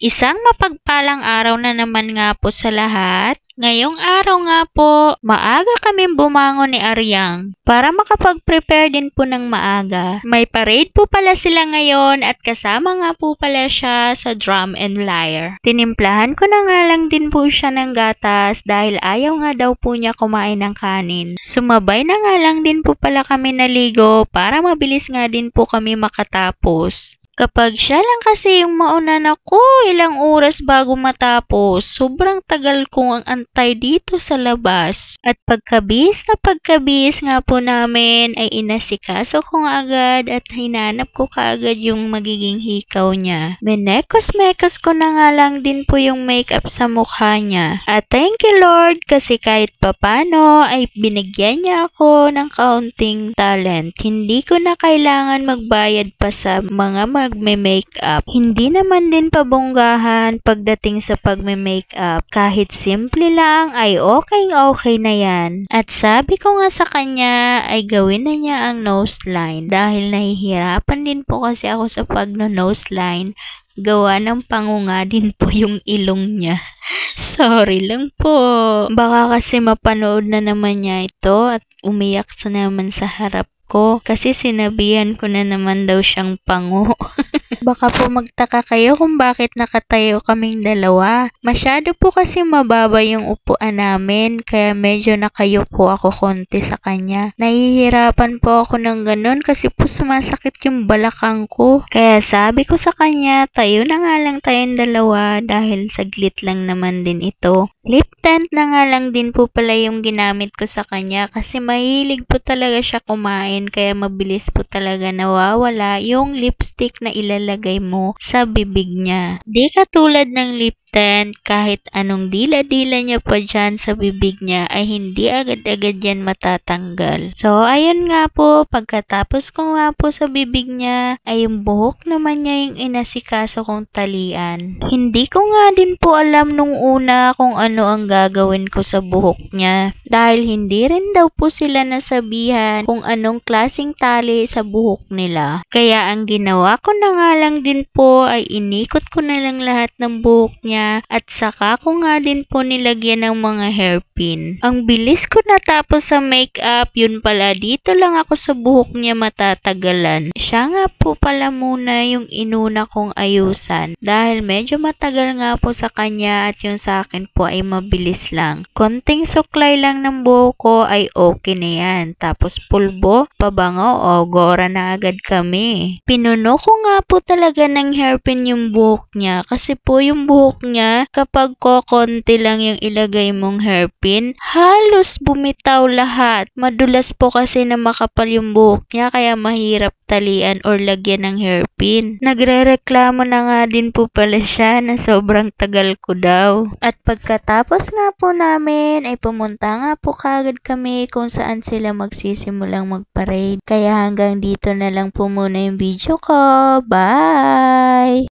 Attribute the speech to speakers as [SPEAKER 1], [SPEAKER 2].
[SPEAKER 1] Isang mapagpalang araw na naman nga po sa lahat. Ngayong araw nga po, maaga kami bumangon ni Aryang para makapag-prepare din po ng maaga. May parade po pala sila ngayon at kasama nga po pala siya sa drum and lyre. Tinimplahan ko na nga lang din po siya ng gatas dahil ayaw nga daw po niya kumain ng kanin. Sumabay na nga lang din po pala kami naligo para mabilis nga din po kami makatapos. Kapag siya lang kasi yung mauna ako, ilang oras bago matapos. Sobrang tagal kong ang antay dito sa labas. At pagkabis nga po namin ay inasikaso ko nga agad at hinanap ko kaagad yung magiging hikaw niya. Menekos-mekos ko na nga lang din po yung makeup sa mukha niya. At thank you Lord kasi kahit papano ay binigyan niya ako ng kaunting talent. Hindi ko na kailangan magbayad pa sa mga magme-makeup. Hindi naman din pabonggahan pagdating sa pagme-makeup. Kahit simple lang ay okay na yan. At sabi ko nga sa kanya ay gawin na niya ang nose line dahil nahihirapan din po kasi ako sa pag-nose line. Gawa ng pangunga din po yung ilong niya. Sorry lang po. Baka kasi mapanood na naman niya ito at umiyak sa naman sa harap ko kasi sinabihan ko na naman daw siyang pango. Baka po magtaka kayo kung bakit nakatayo kaming dalawa. Masyado po kasi mababa yung upuan namin kaya medyo nakayuko ako konti sa kanya. Nahihirapan po ako ng ganun kasi po sumasakit yung balakang ko. Kaya sabi ko sa kanya, tayo na nga lang tayong dalawa dahil saglit lang naman din ito. Lip tint na nga lang din po pala yung ginamit ko sa kanya kasi mahilig po talaga siya kumain kaya mabilis po talaga nawawala yung lipstick na ilalagay mo sa bibig niya. Di katulad ng lip tint, kahit anong dila-dila niya pa dyan sa bibig niya ay hindi agad-agad yan matatanggal. So ayun nga po, pagkatapos ko nga po sa bibig niya ay yung buhok naman niya yung inasikaso kong talian. Hindi ko nga din po alam nung una kung ano ang gagawin ko sa buhok niya dahil hindi rin daw po sila nasabihan kung anong klaseng tali sa buhok nila. Kaya ang ginawa ko na nga lang din po ay inikot ko na lang lahat ng buhok niya at saka ko nga din po nilagyan ng mga hairpin. Ang bilis ko natapos sa makeup, yun pala dito lang ako sa buhok niya matatagalan. Siya nga po pala muna yung inuna kong ayusan dahil medyo matagal nga po sa kanya at yung sa akin po ay mabilis lang. Konting suklay lang ng buhok ko ay okay na yan. Tapos pulbo, pabango o gora na agad kami. Pinuno ko nga po talaga ng hairpin yung buhok niya kasi po yung buhok niya kapag konti lang yung ilagay mong hairpin, halos bumitaw lahat. Madulas po kasi na makapal yung buhok niya kaya mahirap talian or lagyan ng hairpin. Nagrereklamo na nga din po pala siya na sobrang tagal ko daw. At pagkatapos nga po namin ay pumunta nga po kagad kami kung saan sila magsisimulang magparade. Kaya hanggang dito na lang po muna yung video ko. Bye!